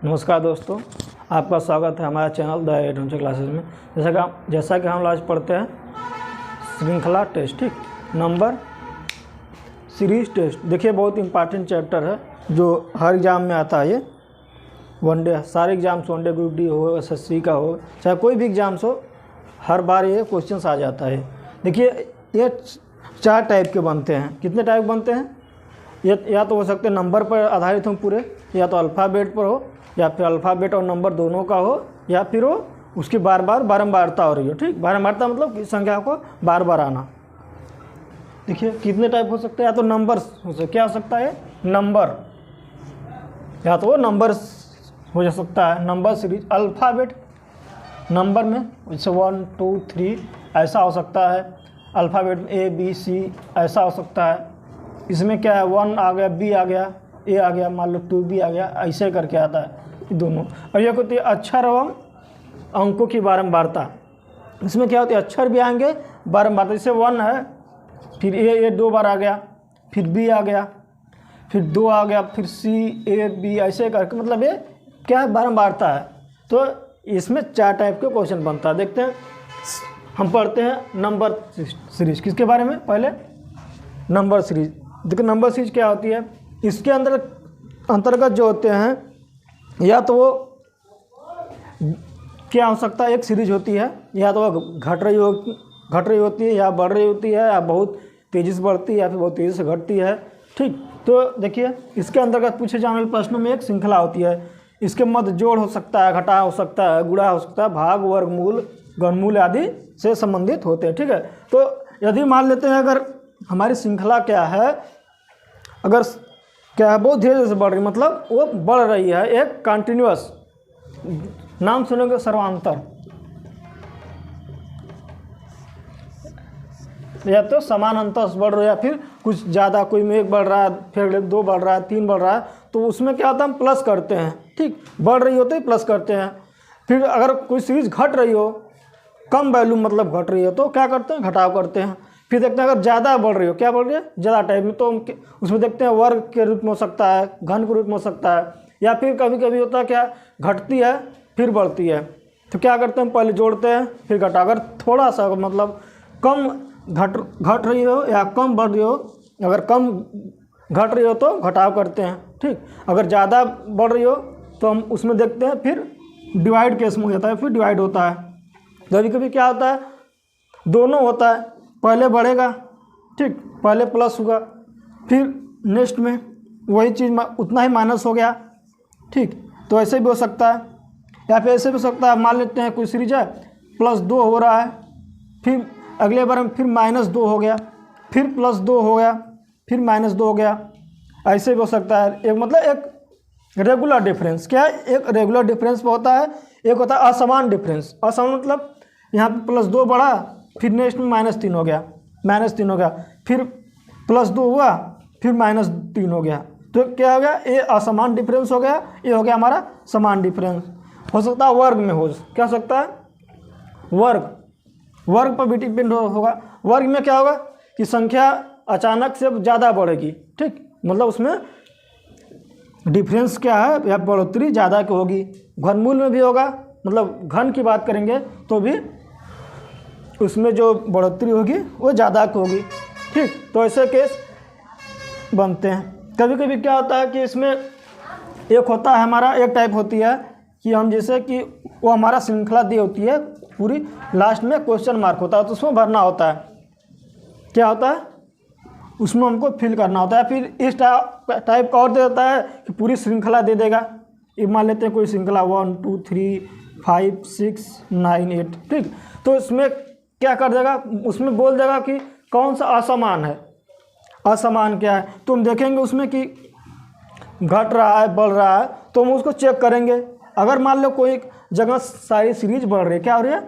नमस्कार दोस्तों, आपका स्वागत है हमारे चैनल द एडवेंचर क्लासेस में। जैसा कि हम आज पढ़ते हैं श्रृंखला टेस्ट, ठीक, नंबर सीरीज टेस्ट। देखिए बहुत इंपॉर्टेंट चैप्टर है जो हर एग्ज़ाम में आता है। ये वनडे, सारे एग्ज़ाम्स वनडे ग्रुप डी हो, एसएससी का हो, चाहे कोई भी एग्ज़ाम्स हो, हर बार ये क्वेश्चन आ जाता है। देखिए ये 4 टाइप के बनते हैं। कितने टाइप बनते हैं? ये या तो हो सकते हैं नंबर पर आधारित हो पूरे, या तो अल्फ़ाबेट पर हो, या फिर अल्फ़ाबेट और नंबर दोनों का हो, या फिर वो उसकी बारंबारता हो रही हो। ठीक, बारंबारता मतलब कि संख्या को बार बार आना। देखिए कितने टाइप हो सकते हैं। या तो नंबर हो सकता, क्या हो सकता है नंबर, या तो वो नंबर हो जा सकता है, नंबर सीरीज। अल्फ़ाबेट नंबर में जैसे 1 2 3 ऐसा हो सकता है। अल्फ़ाबेट में A B C ऐसा हो सकता है। इसमें क्या है, 1 आ गया, B आ गया, A आ गया, मान लो 2B आ गया, ऐसे करके आता है दोनों। और यह होती है अक्षर एवं अंकों की बारंबारता। इसमें क्या होती है, अक्षर भी आएंगे बारंबारता। जैसे 1 है, फिर A 2 बार आ गया, फिर B आ गया, फिर 2 आ गया, फिर C A B ऐसे करके, मतलब ये क्या है, बारंबारता है। तो इसमें 4 टाइप के क्वेश्चन बनता है। देखते हैं, हम पढ़ते हैं नंबर सीरीज। किसके बारे में? पहले नंबर सीरीज। देखिए नंबर सीरीज क्या होती है। इसके अंतर्गत जो होते हैं, या तो वो क्या हो सकता है, एक सीरीज होती है, या तो वो घट रही होती है, या बढ़ रही होती है, या बहुत तेज़ी से बढ़ती है, या फिर बहुत तेज़ी से घटती है। ठीक, तो देखिए इसके अंतर्गत पूछे जाने वाले प्रश्नों में एक श्रृंखला होती है। इसके मध्य जोड़ हो सकता है, घटाव हो सकता है, गुणा हो सकता है, भाग, वर्गमूल, घनमूल आदि से संबंधित होते हैं। ठीक है, तो यदि मान लेते हैं अगर हमारी श्रृंखला क्या है, अगर क्या है बहुत धीरे से बढ़ रही, मतलब वो बढ़ रही है, एक कंटिन्यूअस, नाम सुनेंगे सर्वांतर, या तो समान अंतर से बढ़ रहा है, या फिर कुछ ज़्यादा, कोई में 1 बढ़ रहा है, फिर 2 बढ़ रहा है, 3 बढ़ रहा है, तो उसमें क्या होता है, हम प्लस करते हैं। ठीक, बढ़ रही हो तो प्लस करते हैं। फिर अगर कोई सीरीज घट रही हो, कम वैल्यू मतलब घट रही हो, तो क्या करते हैं, घटाव करते हैं। फिर देखते हैं अगर ज़्यादा बढ़ रही हो, क्या बढ़ रही है, ज़्यादा टाइप में, तो उसमें देखते हैं वर्ग के रूप में हो सकता है, घन के रूप में हो सकता है, या फिर कभी कभी होता है क्या, घटती है फिर बढ़ती है, तो क्या करते हैं, पहले जोड़ते हैं फिर घटा। अगर थोड़ा सा मतलब कम घट रही हो या कम बढ़ रही हो, अगर कम घट रही हो तो घटाव करते हैं। ठीक, अगर ज़्यादा बढ़ रही हो तो हम उसमें देखते हैं, फिर डिवाइड केस में हो जाता है, फिर डिवाइड होता है। कभी कभी क्या होता है, दोनों होता है, पहले बढ़ेगा, ठीक, पहले प्लस होगा, फिर नेक्स्ट में वही चीज़ उतना ही माइनस हो गया। ठीक, तो ऐसे भी हो सकता है, या फिर ऐसे भी हो सकता है, मान लेते हैं कोई सीरीज है, +2 हो रहा है, फिर अगले बार में फिर -2 हो गया, फिर +2 हो गया, फिर -2 हो गया, ऐसे भी हो सकता है। एक मतलब एक रेगुलर डिफरेंस, क्या है, एक रेगुलर डिफरेंस होता है, एक होता है असमान डिफरेंस। असमान मतलब यहाँ पे +2 बढ़ा, फिर नेक्स्ट में -3 हो गया, -3 हो गया, फिर +2 हुआ, फिर -3 हो गया, तो क्या हो गया, ये असमान डिफरेंस हो गया, ये हो गया हमारा समान डिफरेंस। हो सकता है वर्ग में हो, क्या हो सकता है, वर्ग पर भी डिपेंड होगा। वर्ग में क्या होगा कि संख्या अचानक से ज़्यादा बढ़ेगी। ठीक, मतलब उसमें डिफरेंस क्या है, या बढ़ोतरी ज़्यादा की होगी। घनमूल में भी होगा, मतलब घन की बात करेंगे तो भी उसमें जो बढ़ोतरी होगी वो ज़्यादा की होगी। ठीक, तो ऐसे केस बनते हैं। कभी कभी क्या होता है कि इसमें एक होता है हमारा, एक टाइप होती है कि हम जैसे कि वो हमारा श्रृंखला दी होती है पूरी, लास्ट में क्वेश्चन मार्क होता है, तो उसमें भरना होता है, क्या होता है, उसमें हमको फिल करना होता है। फिर इस टाइप का और दे देता है कि पूरी श्रृंखला दे देगा। ये मान लेते हैं कोई श्रृंखला 1 2 3 5 6 9 8, ठीक, तो इसमें क्या कर देगा, उसमें बोल देगा कि कौन सा असमान है, असमान क्या है, तो हम देखेंगे उसमें कि घट रहा है, बढ़ रहा है, तो हम उसको चेक करेंगे। अगर मान लो कोई जगह सारी सीरीज बढ़ रही है, क्या हो रही है,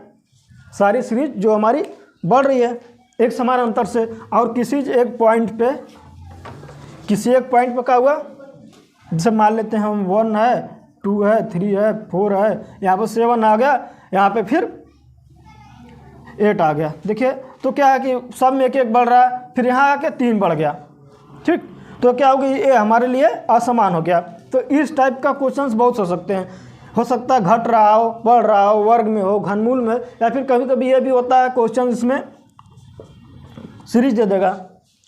सारी सीरीज जो हमारी बढ़ रही है एक समान अंतर से, और किसी एक पॉइंट पे क्या हुआ, जैसे मान लेते हैं हम 1 है, 2 है, 3 है, 4 है, यहाँ पर 7 आ गया, यहाँ पे फिर 8 आ गया। देखिए तो क्या है कि सब में एक बढ़ रहा है, फिर यहाँ आके 3 बढ़ गया। ठीक, तो क्या होगी, ये हमारे लिए असमान हो गया। तो इस टाइप का क्वेश्चंस बहुत हो सकते हैं। हो सकता है घट रहा हो, बढ़ रहा हो, वर्ग में हो, घनमूल में, या फिर कभी कभी ये भी होता है क्वेश्चन इसमें सीरीज दे देगा,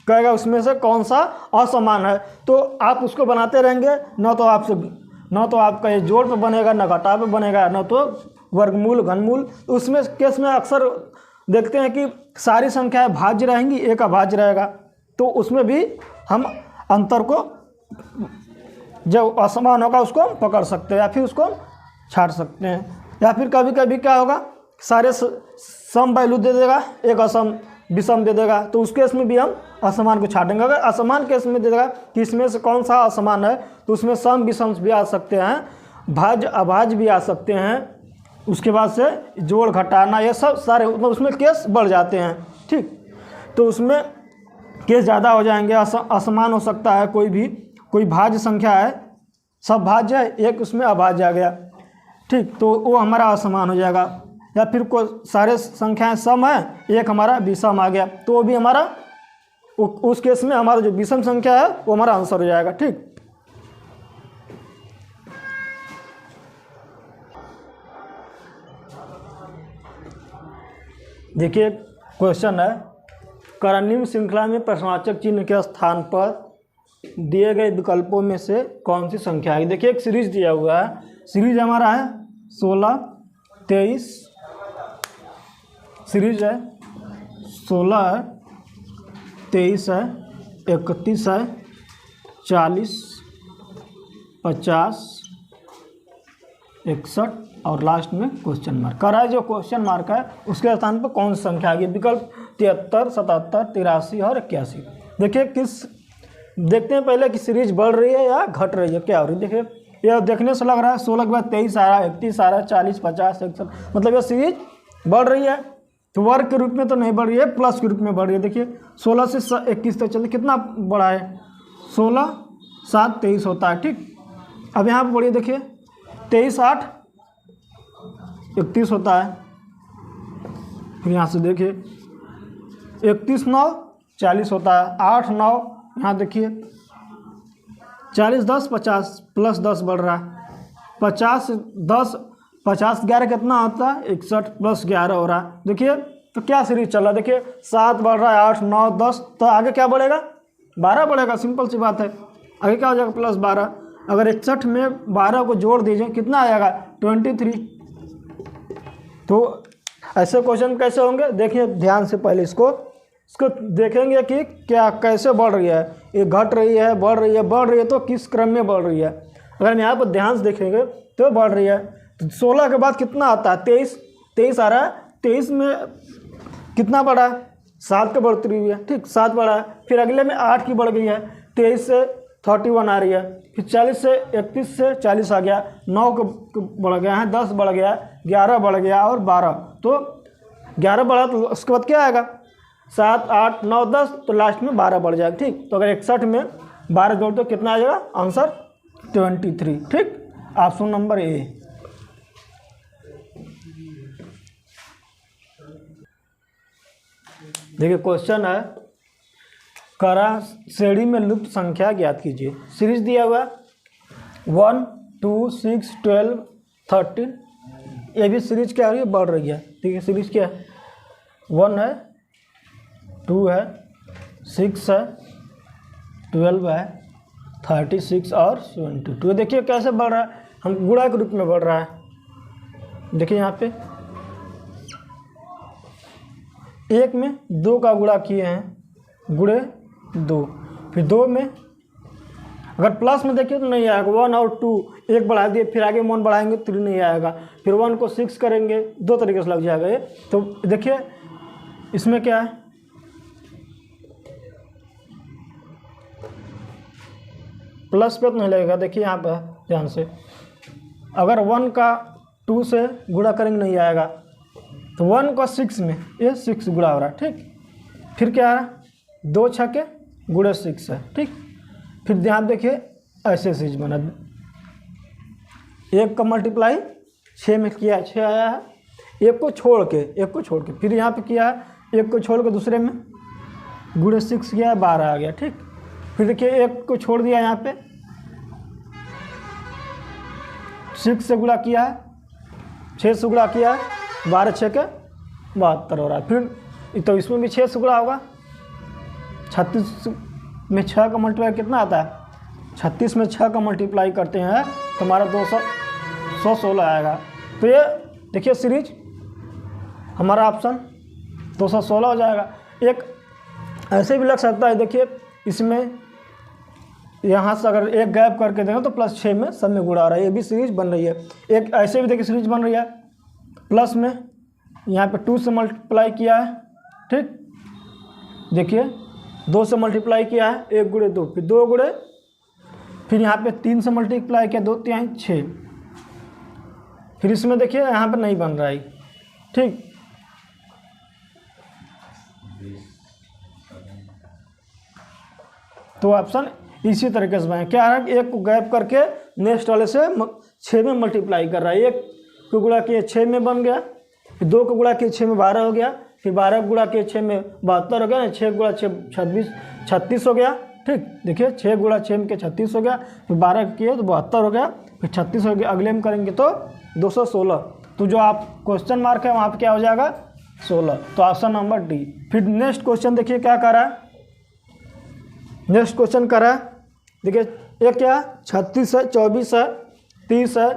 कहेगा उसमें से कौन सा असमान है, तो आप उसको बनाते रहेंगे। न तो आपका ये जोड़ पे बनेगा, न घटा पे बनेगा, न तो वर्गमूल, घनमूल। तो उसमें केस में अक्सर देखते हैं कि सारी संख्याएं भाज्य रहेंगी, एक अभाज्य रहेगा, तो उसमें भी हम अंतर को जो असमान होगा उसको हम पकड़ सकते हैं या फिर उसको छाट सकते हैं। या फिर कभी कभी क्या होगा, सारे सम वैल्यू दे देगा, एक असम विषम दे देगा, तो उस केस में भी हम असमान को छाटेंगे। अगर असमान केस में दे देगा कि इसमें से कौन सा असमान है, तो उसमें सम विषम भी आ सकते हैं, भाज्य अभाज्य भी आ सकते हैं। उसके बाद से जोड़ घटाना, ये सब सारे उसमें केस बढ़ जाते हैं। ठीक, तो उसमें केस ज़्यादा हो जाएंगे। असमान हो सकता है कोई भाज्य संख्या है, सब भाज्य है, एक उसमें अभाज्य आ गया, ठीक, तो वो हमारा असमान हो जाएगा। या फिर कोई सारे संख्याएं सम है, एक हमारा विषम आ गया, तो वो भी हमारा उस केस में हमारा जो विषम संख्या है वो हमारा आंसर हो जाएगा। ठीक, देखिए क्वेश्चन है, निम्न श्रृंखला में प्रश्नवाचक चिन्ह के स्थान पर दिए गए विकल्पों में से कौन सी संख्या है। देखिए एक सीरीज दिया हुआ है, सीरीज हमारा है 16, 23, सीरीज है 16 है, 23 है, 31 है, 40, 50, 61 और लास्ट में क्वेश्चन मार्क। कर रहा है जो क्वेश्चन मार्क है उसके स्थान पर कौन सी संख्या आ गई। विकल्प 73, 77, 83 और 81। देखिए देखते हैं पहले कि सीरीज बढ़ रही है या घट रही है, क्या हो रही है। देखिए यह देखने से लग रहा है 16 के बाद 23 आ रहा है, 31 आ रहा है, 40, 50, 61, मतलब यह सीरीज बढ़ रही है। तो वर्ग के रूप में तो नहीं बढ़ रही है, प्लस के रूप में बढ़ रही है। देखिए 16 से 21 तक चलिए कितना बड़ा है, 16, 7, 23 होता है। ठीक, अब यहाँ पर बढ़िए, देखिए 23, 8, 31 होता है। फिर यहाँ से देखिए 31, 9, 40 होता है, 8, 9, यहाँ देखिए 40, 10, 50 प्लस 10 बढ़ रहा है, 50, 10, 50, 11 कितना होता है, 61 प्लस 11 हो रहा है। देखिए तो क्या सीरीज चल रहा है, देखिए 7 बढ़ रहा है, 8, 9, 10, तो आगे क्या बढ़ेगा, 12 बढ़ेगा, सिंपल सी बात है। आगे क्या हो जाएगा, प्लस 12। अगर 61 में 12 को जोड़ दीजिए कितना आ जाएगा, 23। तो ऐसे क्वेश्चन कैसे होंगे, देखिए ध्यान से पहले इसको देखेंगे कि क्या कैसे बढ़ रही है, ये घट रही है, बढ़ रही है, तो किस क्रम में बढ़ रही है। अगर हम यहाँ पर ध्यान से देखेंगे तो बढ़ रही है। तो 16 के बाद कितना आता है, 23 आ रहा है, 23 में कितना बढ़ा है, 7 का बढ़ती हुई है। ठीक, 7 बढ़ा है, फिर अगले में 8 की बढ़ गई है, 23 से 31 आ रही है, फिर 40 से 31 से 40 आ गया, 9 को बढ़ गया है, 10 बढ़ गया, 11 बढ़ गया और 12, तो 11 बढ़ा तो उसके बाद क्या आएगा, 7, 8, 9, 10, तो लास्ट में 12 बढ़ जाएगा। ठीक, तो अगर 61 में 12 जोड़ दो कितना आ जाएगा, आंसर 23। ठीक, ऑप्शन नंबर ए। देखिए क्वेश्चन है, करा श्रेणी में लुप्त संख्या ज्ञात कीजिए। सीरीज दिया हुआ 1, 2, 6, 12, 13, ये भी सीरीज क्या हो रही है, बढ़ रही है। ठीक है, सीरीज क्या है, 1 है, 2 है, 6 है, 12 है, 36 और 72। देखिए कैसे बढ़ रहा है, हम गुणा के रूप में बढ़ रहा है। देखिए यहाँ पे 1 में 2 का गुणा किए हैं, गुणे 2, फिर 2 में अगर प्लस में देखिए तो नहीं आएगा, 1 और 2 एक बढ़ा दिए, फिर आगे 1 बढ़ाएंगे 3 नहीं आएगा, फिर 1 को 6 करेंगे, 2 तरीके से लग जाएगा ये। तो देखिए इसमें क्या है, प्लस पे तो नहीं लगेगा। देखिए यहाँ पर ध्यान से, अगर 1 का 2 से गुणा करेंगे नहीं आएगा, तो 1 का 6 में ये 6 गुणा हो रहा है। ठीक, फिर क्या है, 2 छक्के गुणे 6 है। ठीक, फिर ध्यान देखिए ऐसे चीज बना, 1 का मल्टीप्लाई 6 में किया, 6 आया है, एक को छोड़ के फिर यहाँ पे किया है, एक को छोड़ के दूसरे में गुणे 6 किया है, 12 आ गया। ठीक, फिर देखिए 1 को छोड़ दिया यहाँ पे, 6 से गुणा किया है, 6 से गुणा किया है, 12 6 के 72 हो रहा है। फिर तो इसमें भी 6 से गुणा होगा। 36 में 6 का मल्टीप्लाई कितना आता है? 36 में 6 का मल्टीप्लाई करते हैं तो हमारा 216 आएगा। तो ये देखिए सीरीज हमारा ऑप्शन 216 हो जाएगा। एक ऐसे भी लग सकता है, देखिए इसमें यहाँ से अगर एक गैप करके देंगे तो +6 में सब में गुणा आ रहा है, ये भी सीरीज बन रही है। एक ऐसे भी देखिए सीरीज बन रही है, प्लस में यहाँ पे 2 से मल्टीप्लाई किया है, ठीक, देखिए 2 से मल्टीप्लाई किया है, 1 गुणे 2, फिर 2 गुणे, फिर यहाँ पे 3 से मल्टीप्लाई किया, 2 3 6, फिर इसमें देखिए यहाँ पे नहीं बन रहा है, ठीक। तो ऑप्शन इसी तरीके से बने। क्या है कि एक को गैप करके नेक्स्ट वाले से 6 में मल्टीप्लाई कर रहा है। 1 को गुणा किए 6 में बन गया, फिर 2 को गुणा किए 6 में 12 हो गया, फिर 12 को गुणा किए 6 में 72 हो गया ना, 6 गुणा 6 36 हो गया, ठीक। देखिए 6 गुणा 6 के 36 हो गया, फिर 12 किए तो 72 हो गया, फिर 36 हो गया, अगले में करेंगे तो 216। तो जो आप क्वेश्चन मार्क है वहाँ पर क्या हो जाएगा? 16। तो ऑप्शन नंबर डी। फिर नेक्स्ट क्वेश्चन देखिए क्या कर रहा है, नेक्स्ट क्वेश्चन कर रहा है, देखिए ये क्या 36 है, 24 है, 30 है,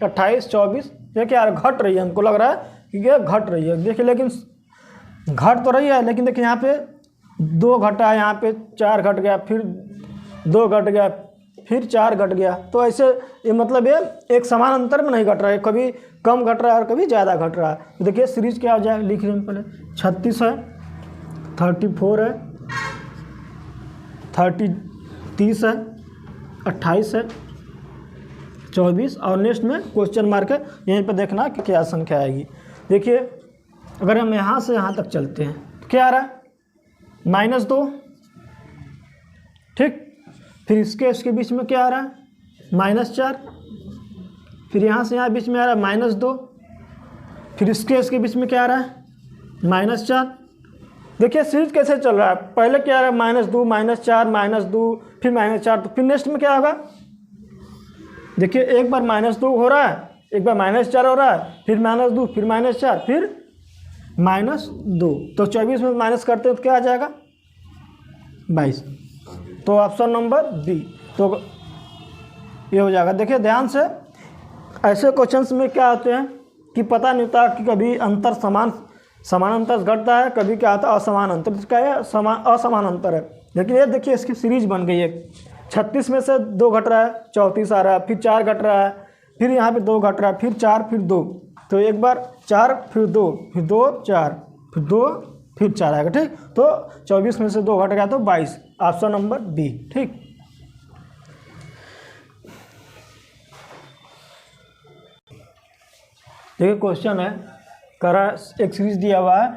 28 24, ये क्या घट रही है, हमको लग रहा है कि ये घट रही है। देखिए लेकिन घट तो रही है, लेकिन देखिए यहाँ पे 2 घटा है, यहाँ पे 4 घट गया, फिर 2 घट गया, फिर 4 घट गया। तो ऐसे ये मतलब ये एक समान अंतर में नहीं घट रहा है, कभी कम घट रहा है और कभी ज़्यादा घट रहा है। तो देखिए सीरीज क्या हो जाएगा, लिख रहे हैं पहले, 36 है, 34 है, 30 है, 28 है, 24 और नेक्स्ट में क्वेश्चन मार्क है, यहीं पर देखना कि क्या संख्या आएगी। देखिए अगर हम यहाँ से यहाँ तक चलते हैं तो क्या आ रहा है? -2, ठीक। फिर इसके बीच में क्या आ रहा है? -4, फिर यहाँ से यहाँ बीच में आ रहा है -2, फिर इसके बीच में क्या आ रहा है? -4। देखिए सीरीज कैसे चल रहा है, पहले क्या आ रहा है? -2 -4 -2 फिर -4, तो फिर नेक्स्ट में क्या होगा? देखिए एक बार -2 हो रहा है, एक बार -4 हो रहा है, फिर -2, फिर -4, फिर -2। तो 24 में माइनस करते हैं तो क्या आ जाएगा? 22। तो ऑप्शन नंबर बी, तो ये हो जाएगा। देखिए ध्यान से, ऐसे क्वेश्चंस में क्या होते हैं कि पता नहीं होता कि कभी अंतर समान अंतर घटता है, कभी क्या आता है असमान अंतर, इसका ये असमान अंतर है। लेकिन ये देखिए इसकी सीरीज बन गई है, 36 में से 2 घट रहा है, 34 आ रहा है, फिर 4 घट रहा है, फिर यहाँ पे 2 घट रहा है, फिर 4, फिर 2, तो एक बार 4 फिर 2 फिर 2 4 फिर 2 फिर 4 आएगा, ठीक। तो 24 में से 2 घट गया तो 22, ऑप्शन नंबर बी, ठीक। देखिए क्वेश्चन है, करा एक सीरीज दिया हुआ है,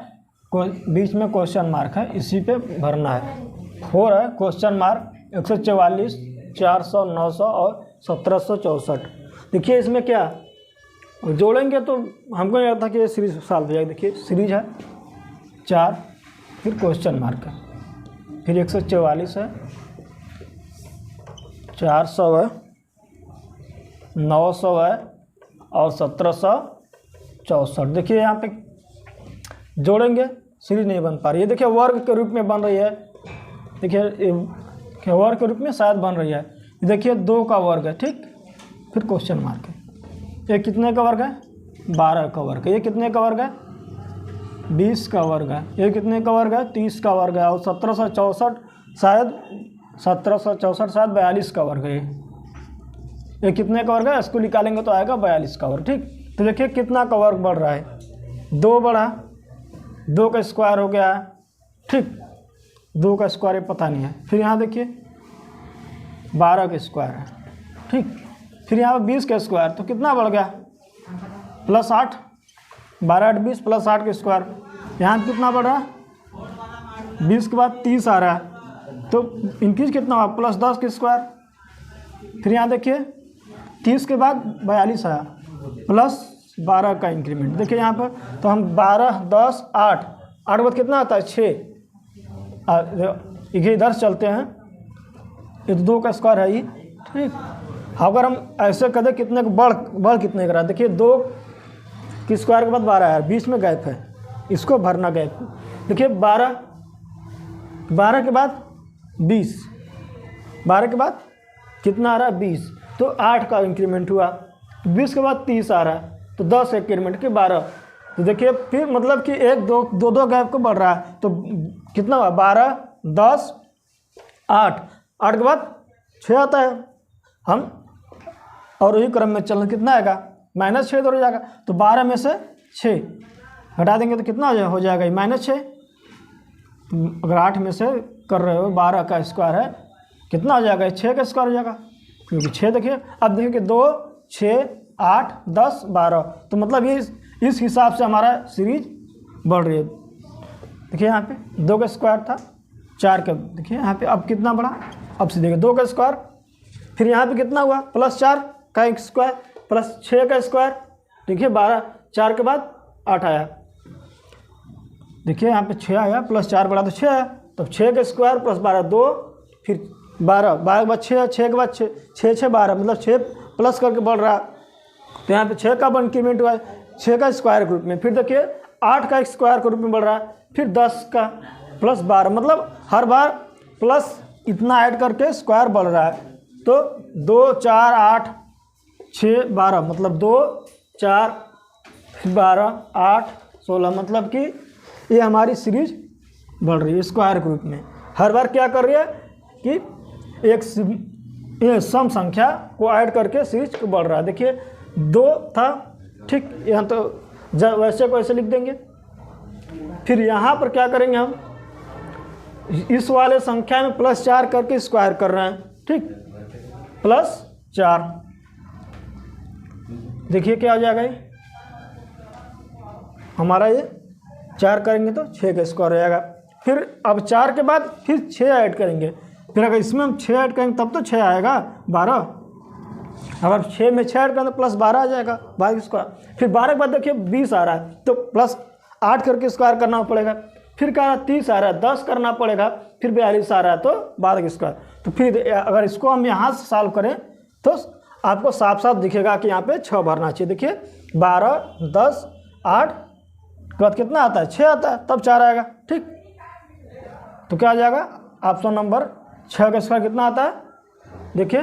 बीच में क्वेश्चन मार्क है, इसी पे भरना है। 4 है क्वेश्चन मार्क, 144 400 900 और 1764। देखिए इसमें क्या जोड़ेंगे तो हमको नहीं लगता कि ये सीरीज सॉल्व हो जाएगी। देखिए सीरीज है 4, फिर क्वेश्चन मार्क है, फिर 144 है, 400 है, 900 है और 1764। देखिए यहाँ पे जोड़ेंगे सीरीज नहीं बन पा रही है। देखिए वर्ग के रूप में बन रही है, देखिए वर्ग के रूप में शायद बन रही है। देखिए 2 का वर्ग है, ठीक, फिर क्वेश्चन मार्क है। ये कितने का वर्ग है? 12 का वर्ग है। ये कितने का वर्ग है? 20 का वर्ग है। ये कितने का वर्ग है? 30 का वर्ग है। और 1764 शायद 42 का वर्ग है। ये कितने का वर्ग है? इसको निकालेंगे तो आएगा 42 का वर्ग, ठीक। तो देखिए कितना का वर्ग बढ़ रहा है, 2 बढ़ा, 2 का स्क्वायर हो गया, ठीक, 2 का स्क्वायर पता नहीं है। फिर यहाँ देखिए 12 का स्क्वायर है, ठीक। फिर यहाँ 20 का स्क्वायर, तो कितना बढ़ गया? +8, 12 8 20 +8 का स्क्वायर। यहाँ कितना बढ़ रहा है? 20 के बाद 30 आ रहा है, तो इंक्रीज कितना हुआ? +10 का स्क्वायर। फिर यहाँ देखिए 30 के बाद 42 आया, +12 का इंक्रीमेंट। देखिए यहाँ पर तो हम 12 10 8 के बाद कितना आता है? 6। इधर चलते हैं, ये 2 का स्क्वायर है ये, ठीक। अगर हम ऐसे करें कितने को बढ़ कितने करा, देखिए 2 की स्क्वायर के बाद 12 है, बीच में गैप है, इसको भरना गैप। देखिए 12 के बाद 20, 12 के बाद कितना आ रहा है 20, तो 8 का इंक्रीमेंट हुआ। 20 के बाद 30 आ रहा है, तो 10 इंक्रीमेंट के 12। तो देखिए फिर मतलब कि 1 2 गैप को बढ़ रहा है, तो कितना हुआ 12 10 8, 8 के बाद 6 आता है हम, और वही क्रम में चलना कितना आएगा -6 हो जाएगा। तो 12 में से 6 हटा देंगे तो कितना हो जाएगा -6। अगर 8 में से कर रहे हो 12 का स्क्वायर है, कितना हो जाएगा 6 का स्क्वायर हो जाएगा, क्योंकि 6 देखिए। अब देखिए कि 2 6 8 10 12, तो मतलब ये इस हिसाब से हमारा सीरीज बढ़ रही है। देखिए यहाँ पे 2 का स्क्वायर था 4 का, देखिए यहाँ पे अब कितना बढ़ा, अब से देखिए 2 का स्क्वायर, फिर यहाँ पे कितना हुआ +4 का स्क्वायर प्लस 6 का स्क्वायर, देखिए 12, 4 के बाद 8 आया, देखिए यहाँ पे 6 आया, +4 बढ़ा तो 6 आया, तब 6 का स्क्वायर प्लस 12 2, फिर 12 के बाद 6 के बाद 6 6 12, मतलब 6 प्लस करके बढ़ रहा है। तो यहाँ पे 6 का इंक्रीमेंट हुआ है 6 का स्क्वायर के रूप में, फिर देखिए 8 का स्क्वायर के रूप में बढ़ रहा है, फिर 10 का प्लस 12, मतलब हर बार प्लस इतना ऐड करके स्क्वायर बढ़ रहा है। तो 2 4 8 6 12, मतलब 2 4 12 8 16, मतलब कि ये हमारी सीरीज बढ़ रही है स्क्वायर के रूप में। हर बार क्या कर रही है कि एक सम संख्या को ऐड करके सीरीज को बढ़ रहा है। देखिए 2 था, ठीक, यहाँ तो जब वैसे को ऐसे लिख देंगे, फिर यहाँ पर क्या करेंगे हम, इस वाले संख्या में +4 करके स्क्वायर कर रहे हैं, ठीक, +4, देखिए क्या हो जाएगा ये हमारा, ये 4 करेंगे तो 6 का स्क्वायर हो जाएगा। फिर अब 4 के बाद फिर 6 ऐड करेंगे, फिर अगर इसमें हम 6 ऐड करेंगे तब तो 6 आएगा 12, अगर 6 में 6 ऐड करें तो +12 आ जाएगा 12 स्क्वायर। फिर 12 के बाद देखिए 20 आ रहा है, तो +8 करके स्क्वायर करना पड़ेगा, फिर क्या आ रहा है 30 आ रहा है, 10 करना पड़ेगा, फिर 42 आ रहा है, तो 12 का स्क्वायर। तो फिर अगर इसको हम यहाँ से सॉल्व करें तो आपको साफ साफ दिखेगा कि यहाँ पे 6 भरना चाहिए। देखिए 12 10 8 के बाद कितना आता है 6 आता है, तब 4 आएगा, ठीक। तो क्या आ जाएगा ऑप्शन नंबर 6 का स्क्वायर कितना आता है, देखिए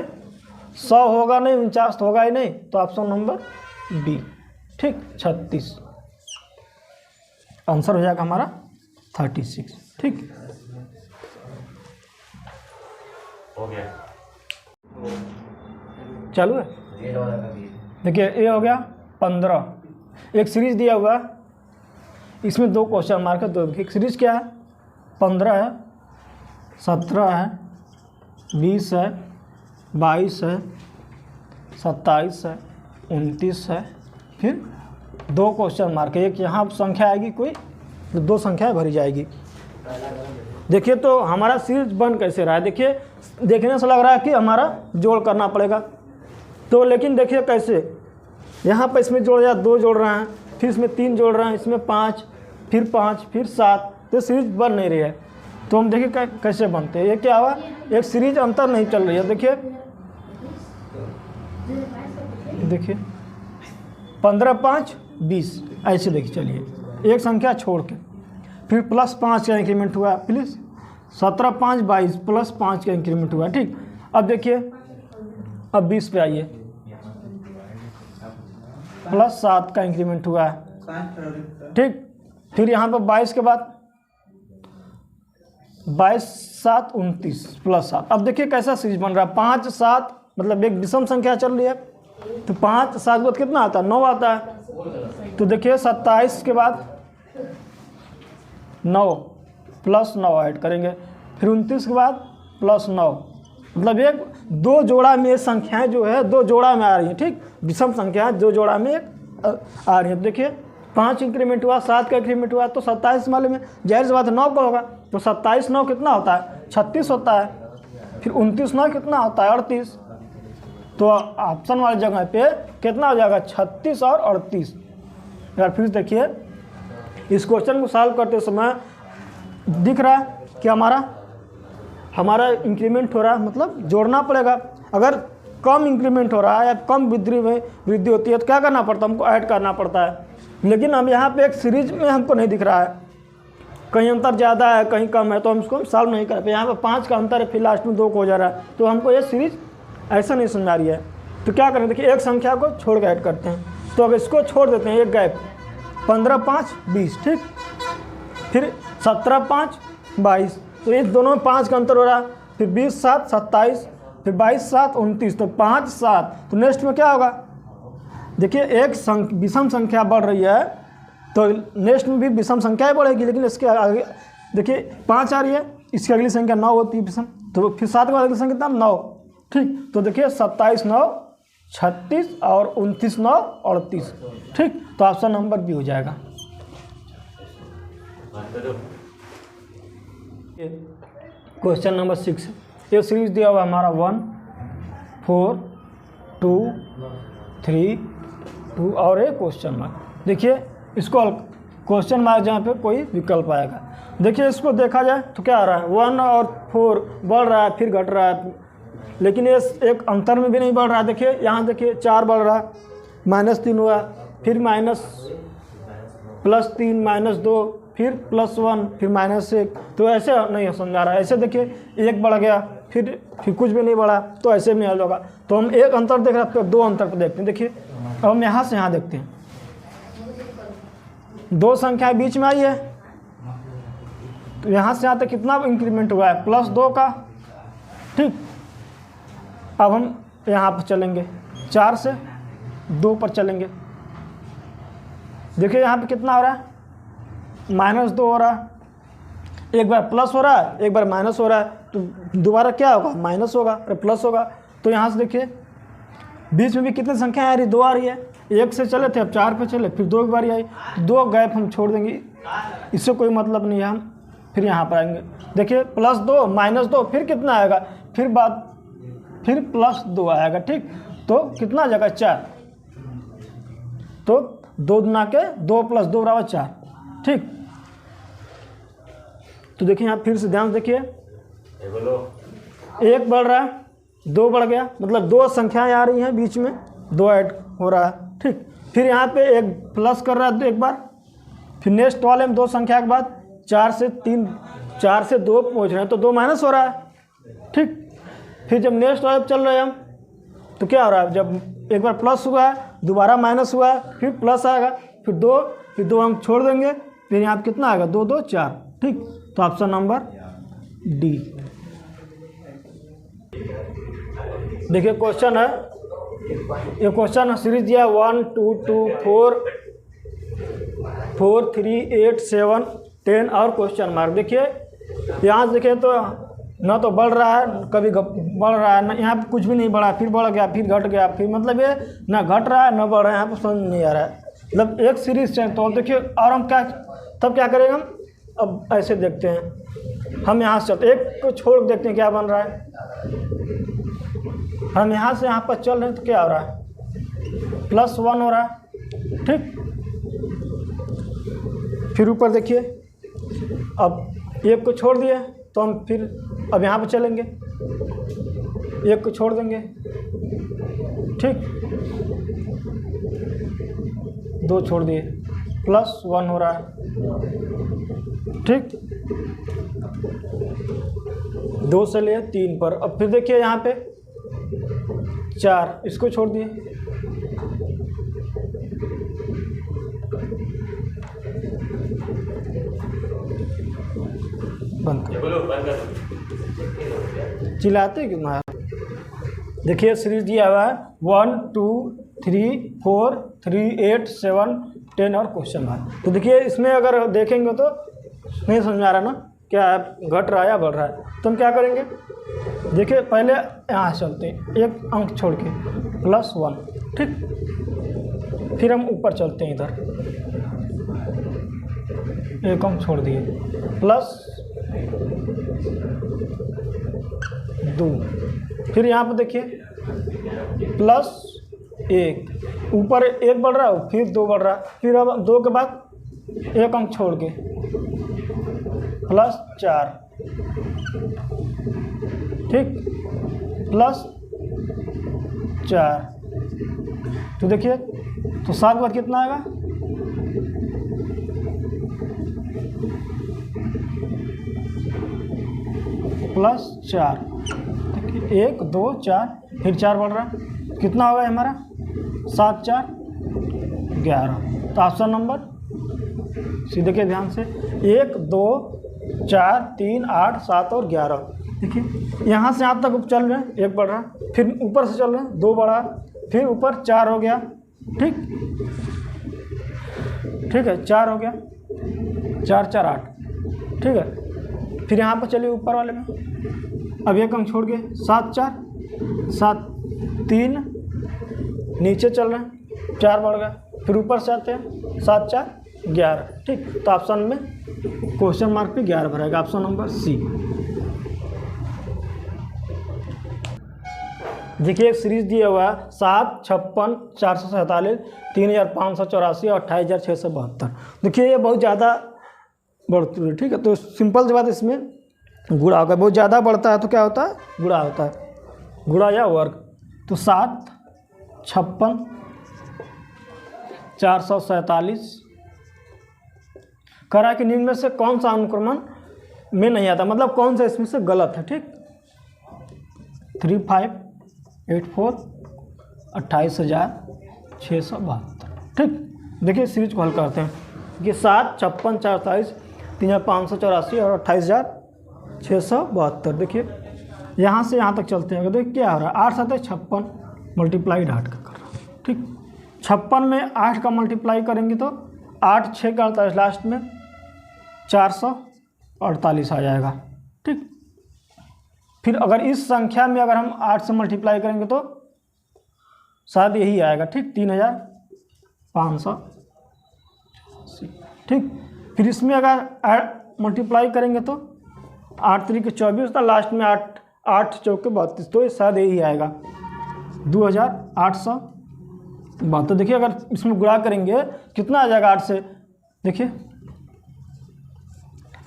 100 होगा नहीं, 49 होगा ही नहीं, तो ऑप्शन नंबर डी, ठीक, 36 आंसर हो जाएगा हमारा 36, ठीक। हो गया, चालू है, देखिए ये हो गया 15, एक सीरीज दिया हुआ, इसमें 2 क्वेश्चन मार्क है, 2, एक सीरीज क्या है 15 है, 17 है, 20 है, 22 है, 27 है, 29 है, फिर 2 क्वेश्चन मार्क है, एक यहाँ संख्या आएगी कोई, तो 2 संख्याएं भरी जाएगी। देखिए तो हमारा सीरीज बन कैसे रहा है, देखिए देखने से लग रहा है कि हमारा जोड़ करना पड़ेगा, तो लेकिन देखिए कैसे, यहाँ पर इसमें जोड़ या 2 जोड़ रहे हैं, फिर इसमें 3 जोड़ रहे हैं, इसमें 5, फिर 5, फिर 7, तो सीरीज बन नहीं रही है। तो हम देखिए कैसे बनते हैं, ये क्या हुआ, एक सीरीज अंतर नहीं चल रही है। देखिए 15 5 20, ऐसे देखिए, चलिए एक संख्या छोड़ के, फिर +5 का इंक्रीमेंट हुआ, प्लीज़ 17 5 22 +5 का इंक्रीमेंट हुआ, ठीक। अब देखिए अब 20 पे आइए, +7 का इंक्रीमेंट हुआ है, ठीक। फिर यहाँ पर 22 के बाद 22 7 29 +7, अब देखिए कैसा सीरीज बन रहा है, 5 7, मतलब एक विषम संख्या चल रही है, तो 5 7 के बाद कितना आता है 9 आता है। तो देखिए 27 के बाद 9 +9 ऐड करेंगे, फिर 29 के बाद +9, मतलब एक 2 जोड़ा में संख्याएं जो है 2 जोड़ा में आ रही हैं, ठीक, विषम संख्याएं 2 जोड़ा में आ रही हैं। देखिए 5 इंक्रीमेंट हुआ, 7 का इंक्रीमेंट हुआ, तो 27 वाले में जाहिर सी बात है 9 का होगा, तो 27 9 कितना होता है 36 होता है, फिर 29 9 कितना होता है 38, तो ऑप्शन वाली जगह पे कितना हो जाएगा 36 और 38। यार फिर देखिए इस क्वेश्चन को सॉल्व करते समय दिख रहा है कि हमारा इंक्रीमेंट हो रहा है, मतलब जोड़ना पड़ेगा। अगर कम इंक्रीमेंट हो रहा है या कम वृद्धि होती है तो क्या करना पड़ता है, हमको ऐड करना पड़ता है। लेकिन हम यहाँ पे एक सीरीज में हमको नहीं दिख रहा है, कहीं अंतर ज़्यादा है कहीं कम है, तो हम इसको सॉल्व नहीं कर पाए। यहाँ पे 5 का अंतर है, फिर लास्ट में 2 को हो जा रहा है, तो हमको ये सीरीज ऐसा नहीं समझ आ रही है। तो क्या करें, देखिए एक संख्या को छोड़ के ऐड करते हैं। तो अगर इसको छोड़ देते हैं, एक गैप 15 5 20, ठीक, फिर 17 5 22, तो इस दोनों में 5 का अंतर हो रहा है, फिर 20 7 27, फिर 22 7 29, तो 5 7, तो नेक्स्ट में क्या होगा, देखिए एक विषम संख्या बढ़ रही है तो नेक्स्ट में भी विषम संख्या ही बढ़ेगी, लेकिन इसके आगे देखिए 5 आ रही है, इसकी अगली संख्या 9 होती है विषम, तो फिर 7 के बाद अगली संख्या कितना 9, ठीक। तो देखिए 27 9 36 और 29 9 38, ठीक। तो ऑप्शन नंबर बी हो जाएगा। क्वेश्चन नंबर 6, ये सीरीज दिया हुआ हमारा 1 4 2 3 2 और एक क्वेश्चन मार्क। देखिए इसको क्वेश्चन मार्क जहाँ पे कोई विकल्प आएगा। देखिए इसको देखा जाए तो क्या आ रहा है, 1 और 4 बढ़ रहा है फिर घट रहा है, लेकिन ये एक अंतर में भी नहीं बढ़ रहा है। देखिए यहाँ देखिए 4 बढ़ रहा है, -3 हुआ, फिर +3 -2, फिर +1, फिर -1, तो ऐसे नहीं समझा रहा है। ऐसे देखिए 1 बढ़ गया, फिर कुछ भी नहीं बढ़ा, तो ऐसे भी नहीं हल होगा। तो हम एक अंतर देख रहे हैं, फिर 2 अंतर को देखते हैं। देखिए अब हम यहाँ से यहाँ देखते हैं, 2 संख्याएं बीच में आई है, तो यहाँ से यहाँ तक कितना इंक्रीमेंट हुआ है, +2 का, ठीक। अब हम यहाँ पर चलेंगे, 4 से 2 पर चलेंगे। देखिए यहाँ पे कितना हो रहा है, -2 हो रहा है, एक बार प्लस हो रहा है एक बार माइनस हो रहा है, तो दोबारा क्या होगा, माइनस होगा फिर प्लस होगा। तो यहाँ से देखिए बीच में भी कितनी संख्या आ रही, 2 आ रही है। 1 से चले थे, अब 4 पे चले, फिर 2 की बारी आई, 2 गैप हम छोड़ देंगे, इससे कोई मतलब नहीं है। हम फिर यहाँ पर आएंगे, देखिए +2 -2, फिर कितना आएगा, फिर +2 आएगा, ठीक। तो कितना आ जाएगा, 4। तो 2 गुना के 2 + 2 = 4, ठीक। तो देखिए यहाँ फिर से ध्यान से देखिए, 1 बढ़ रहा है, 2 बढ़ गया, मतलब 2 संख्याएं आ रही हैं बीच में, 2 ऐड हो रहा है, ठीक। फिर यहाँ पे एक प्लस कर रहा है तो एक बार, फिर नेक्स्ट वाले में 2 संख्या के बाद 4 से 2 पहुँच रहे हैं, तो 2 माइनस हो रहा है, ठीक। फिर जब नेक्स्ट वाले चल रहे हैं हम, तो क्या हो रहा है, जब एक बार प्लस हुआ है, दोबारा माइनस हुआ है, फिर प्लस आएगा, फिर 2 हम छोड़ देंगे, फिर यहाँ पे कितना आएगा, 2 2 4, ठीक। तो ऑप्शन नंबर डी। देखिए क्वेश्चन है, ये क्वेश्चन सीरीज दिया 1 2 2 4 4 3 8 7 10 और क्वेश्चन मार्क। देखिए यहाँ से देखिए तो ना तो बढ़ रहा है, कभी बढ़ रहा है, ना यहाँ पे कुछ भी नहीं बढ़ा, फिर बढ़ गया, फिर घट गया, फिर मतलब ये ना घट रहा है ना बढ़ रहा है, यहाँ पर समझ नहीं आ रहा है। मतलब एक सीरीज चाहिए। तो देखिए और हम क्या करेंगे, हम अब ऐसे देखते हैं, हम यहाँ से एक को छोड़ देखते हैं क्या बन रहा है। हम यहाँ से यहाँ पर चल रहे हैं तो क्या हो रहा है, +1 हो रहा है, ठीक। फिर ऊपर देखिए, अब 1 को छोड़ दिए तो हम फिर अब यहाँ पर चलेंगे, 1 को छोड़ देंगे, ठीक, 2 छोड़ दिए, +1 हो रहा है, ठीक। 2 से लिए 3 पर, अब फिर देखिए यहाँ पे 4, इसको छोड़ दिए, बंद कर, चिल्लाते क्यों ना। देखिए सीरीज दिया हुआ है 1 2 3 4 3 8 7 10 और क्वेश्चन मार्क। तो देखिए इसमें अगर देखेंगे तो नहीं समझ आ रहा ना, क्या है, घट रहा है या बढ़ रहा है। तो हम क्या करेंगे, देखिए पहले यहाँ चलते हैं, 1 अंक छोड़ के, +1, ठीक। फिर हम ऊपर चलते हैं, इधर 1 अंक छोड़ दिए, +2, फिर यहाँ पर देखिए +1, ऊपर 1 बढ़ रहा है, फिर 2 बढ़ रहा है, फिर अब 2 के बाद 1 अंक छोड़ के +4, ठीक, 4। तो देखिए तो 7 के बाद कितना आएगा, +4। देखिए 1 2 4, फिर 4 बढ़ रहा है, कितना होगा हमारा 7 4 11। तो ऑप्शन नंबर सी देखिए ध्यान से, 1 2 4 3 8 7 और 11। देखिए यहाँ से यहाँ तक चल रहे हैं, 1 बढ़ रहा है, फिर ऊपर से चल रहे हैं 2 बढ़ा, फिर ऊपर 4 हो गया, ठीक है 4 हो गया, 4 4 8, ठीक है। फिर यहाँ पर चलिए ऊपर वाले में, अब एक अंक छोड़ के 7 4 7 3, नीचे चल रहे हैं 4 बढ़ गया, फिर ऊपर से आते हैं 7 4 11, ठीक। तो ऑप्शन में क्वेश्चन मार्क पे 11 भरेगा, ऑप्शन नंबर सी। देखिए एक सीरीज दिया हुआ है 7 56 447 3584 और 28672। देखिए ये बहुत ज़्यादा बढ़ती है, ठीक है। तो सिंपल सी बात, इसमें गुणा होगा, बहुत ज़्यादा बढ़ता है तो क्या होता है, गुणा होता है, गुणा या वर्ग। तो 7 56 447 कह रहा है कि निम्न में से कौन सा अनुक्रमण में नहीं आता, मतलब कौन सा इसमें से गलत है, ठीक। 3 5 8 4 28,672, ठीक। देखिए सीरीज को हल करते हैं कि 7 56 447 3584 और 28,672। देखिए यहाँ से यहाँ तक चलते हैं, देखिए क्या हो रहा है, 8 7 56 मल्टीप्लाइड 8 का कर रहा है, ठीक। 56 में 8 का मल्टीप्लाई करेंगे तो 8 6 का 48, लास्ट में 448 आ जाएगा, ठीक। फिर अगर इस संख्या में अगर हम 8 से मल्टीप्लाई करेंगे तो शायद यही आएगा, ठीक, 3500, ठीक। फिर इसमें अगर मल्टीप्लाई करेंगे तो 8 3 के 24 था, लास्ट में 8 8 चौके 32, तो शायद यही आएगा 2872। देखिए अगर इसमें गुणा करेंगे कितना आ जाएगा 8 से, देखिए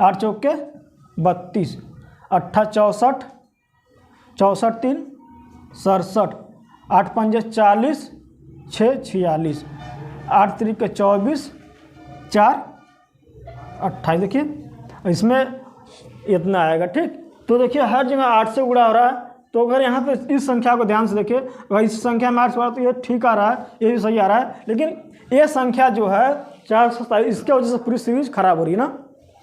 8 चौके 32, 8 64 64 3 67, 8 5 40 6 46, 8 3 के 24 4 28। देखिए इसमें इतना आएगा, ठीक। तो देखिए हर जगह 8 से गुणा हो रहा है, तो अगर यहाँ पे इस संख्या को ध्यान से देखिए, अगर इस संख्या में 8 से गुणा तो ये ठीक आ रहा है, ये भी सही आ रहा है, लेकिन ये संख्या जो है 427, इसके वजह से पूरी सीरीज खराब हो रही है ना।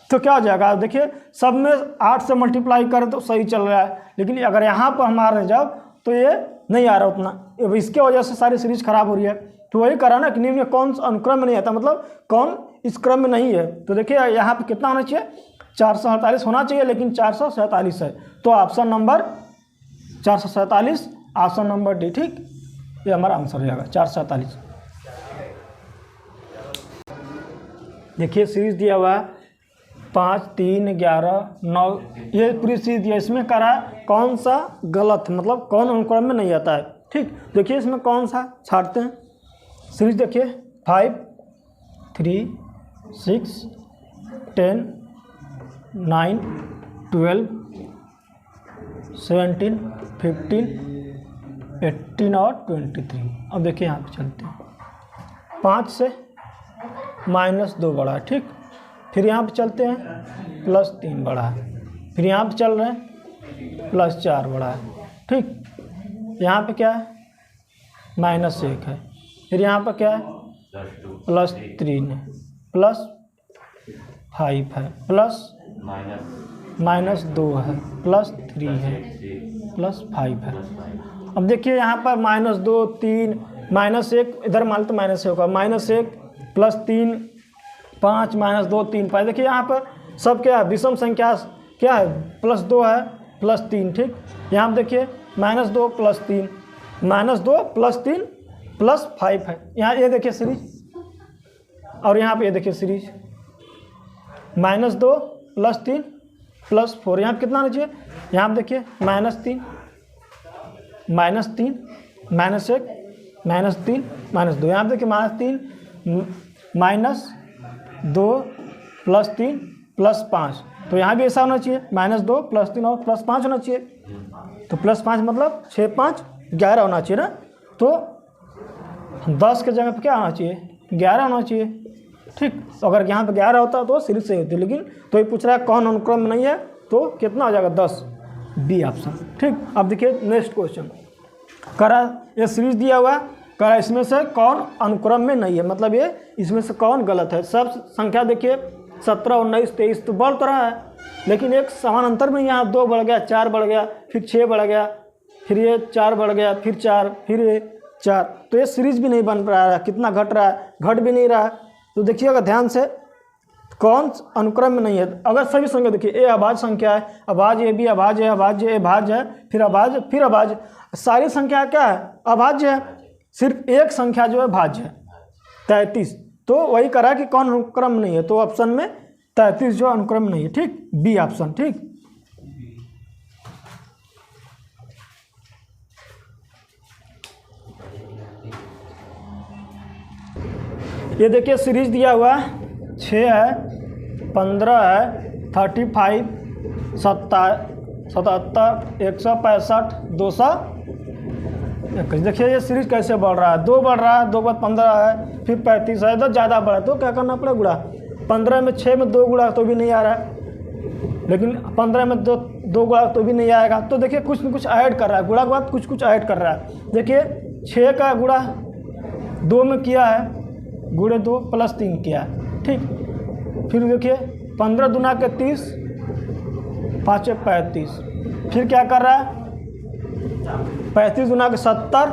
तो क्या हो जाएगा, देखिए सब में 8 से मल्टीप्लाई करें तो सही चल रहा है, लेकिन अगर यहाँ पर हम आ रहे जब तो ये नहीं आ रहा उतना, अब इसके वजह से सारी सीरीज खराब हो रही है। तो वही करा ना कि निम्न में कौन अनुक्रम में नहीं आता, मतलब कौन इस क्रम में नहीं है। तो देखिए यहाँ पे कितना होना चाहिए, 448 होना चाहिए, लेकिन 447 है, तो option number 447, option number D, ठीक। ये हमारा आंसर हो जाएगा 447। देखिए सीरीज दिया हुआ है 5 3 11 9, ये पूरी सीरीज दिया, इसमें करा कौन सा गलत, मतलब कौन अनुक्रम में नहीं आता है, ठीक। देखिए इसमें कौन सा छाटते हैं सीरीज, देखिए 5 3 6 10 9 12 17 15 18 और 23। अब देखिए यहाँ पे चलते हैं, 5 से -2 बढ़ा है, ठीक। फिर यहाँ पे चलते हैं +3 बढ़ा है, फिर यहाँ पे चल रहे हैं +4 बढ़ा है, ठीक। यहाँ पे क्या है -1 है, फिर यहाँ पर क्या है +3 है, +5 है, -2 है, +3 है, +5 है। अब देखिए यहाँ पर -2 3 -1, इधर मान तो -1 होगा, -1 +3 5 -2 3 5। देखिए यहाँ पर सब क्या है, विषम संख्या क्या है, +2 है +3, ठीक। यहाँ पर देखिए -2 +3 -2 +3 +5 है, यहाँ ये देखिए सीरीज, और यहाँ पे ये देखिए सीरीज -2 +3 +4। यहाँ पर कितना आना चाहिए, यहाँ पर देखिए -3 -3 -1 -3 -2। यहाँ पर देखिए -3 -2 +3 +5, तो यहाँ भी ऐसा होना चाहिए, -2 +3 और +5 होना चाहिए। तो +5 मतलब 6 5 11 होना चाहिए ना। तो 10 के जगह पे क्या आना चाहिए, 11 आना चाहिए। ठीक, तो अगर यहाँ पे 11 होता तो सीरीज सही होती, लेकिन तो ये पूछ रहा है कौन अनुक्रम में नहीं है, तो कितना हो जाएगा 10, बी ऑप्शन। ठीक, अब देखिए नेक्स्ट क्वेश्चन करा, ये सीरीज दिया हुआ करा, इसमें से कौन अनुक्रम में नहीं है, मतलब ये इसमें से कौन गलत है। सब संख्या देखिए 17, 19, 23 तो बढ़ तो रहा है, लेकिन एक समान अंतर में यहाँ 2 बढ़ गया, 4 बढ़ गया, फिर 6 बढ़ गया, फिर ये 4 बढ़ गया, फिर 4, फिर ये 4, तो ये सीरीज भी नहीं बन रहा है। कितना घट रहा है, घट भी नहीं रहा है। तो देखिएगा ध्यान से कौन अनुक्रम में नहीं है। अगर सभी संख्या देखिए, ए अभाज्य संख्या है, अभाज्य, ए भी अभाज्य है, अभाज्य ए भाज्य है, फिर अभाज्य, फिर अभाज्य, सारी संख्या क्या है, अभाज्य है। सिर्फ एक संख्या जो है भाज्य है, 33, तो वही करा कि कौन अनुक्रम में नहीं है, तो ऑप्शन में 33 जो अनुक्रम में नहीं है। ठीक, बी ऑप्शन। ठीक, ये देखिए सीरीज दिया हुआ 6 है, 15 है, 35, 77, 165, 221। देखिए ये सीरीज कैसे बढ़ रहा है, 2 बढ़ रहा है, 2 बाद 15 है, फिर 35 है, तो ज़्यादा बढ़ा, तो क्या करना पड़ेगा गुणा। 15 में 6 में 2 गुणा तो भी नहीं आ रहा है, लेकिन 15 में 2 गुणा तो भी नहीं आएगा। तो देखिए कुछ न कुछ ऐड कर रहा है, गुणा के बाद कुछ कुछ ऐड कर रहा है। देखिए 6 का गुणा 2 में किया है, गुणे 2 प्लस 3 किया है। ठीक, फिर देखिए 15 दूना के 30, 5 35, फिर क्या कर रहा है, 35 दूना के 70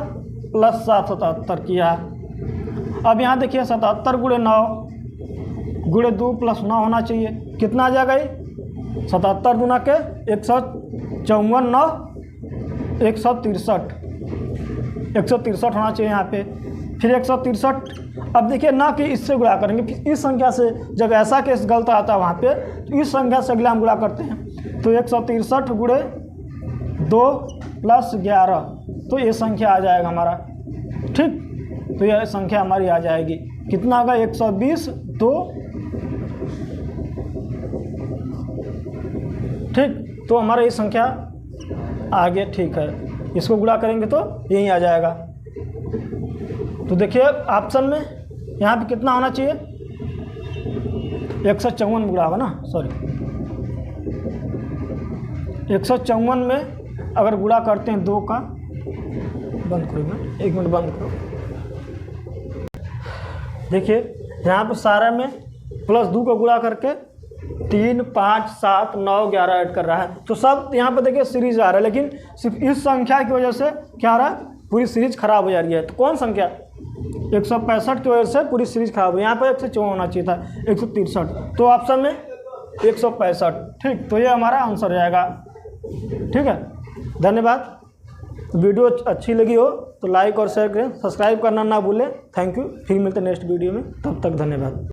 प्लस 7 77 किया है। अब यहाँ देखिए 77 गुणे 9 गुणे 2 प्लस 9 होना चाहिए, कितना आ जाएगा ये, 77 दूना के 154, 9 163, 163 होना चाहिए यहाँ पे, फिर 163। अब देखिए ना कि इससे गुणा करेंगे, फिर इस संख्या से, जब ऐसा केस गलत आता है वहाँ पे, तो इस संख्या से अगला हम गुणा करते हैं। तो 163 गुणे 2 प्लस 11, तो ये संख्या आ जाएगा हमारा। ठीक, तो यह संख्या हमारी आ जाएगी, कितना होगा, 120, 2। ठीक, तो हमारा ये संख्या आगे। ठीक है, इसको गुणा करेंगे तो यही आ जाएगा। तो देखिए ऑप्शन में यहाँ पे कितना होना चाहिए, 154 गुणा होगा ना, सॉरी 154 में अगर गुणा करते हैं 2 का, बंद करो ना, 1 मिनट बंद करो। देखिए यहाँ पर सारा में प्लस 2 का गुणा करके 3, 5, 7, 9, 11 ऐड कर रहा है, तो सब यहाँ पर देखिए सीरीज आ रहा है, लेकिन सिर्फ इस संख्या की वजह से क्या आ रहा है, पूरी सीरीज खराब हो जा रही है। तो कौन संख्या, 165 की वजह से पूरी सीरीज खराब हुई। यहाँ पर 154 होना चाहिए था, 163, तो ऑप्शन में 165। ठीक, तो ये हमारा आंसर जाएगा। ठीक है, धन्यवाद। वीडियो अच्छी लगी हो तो लाइक और शेयर करें, सब्सक्राइब करना ना भूलें। थैंक यू, फिर मिलते हैं नेक्स्ट वीडियो में, तब तक धन्यवाद।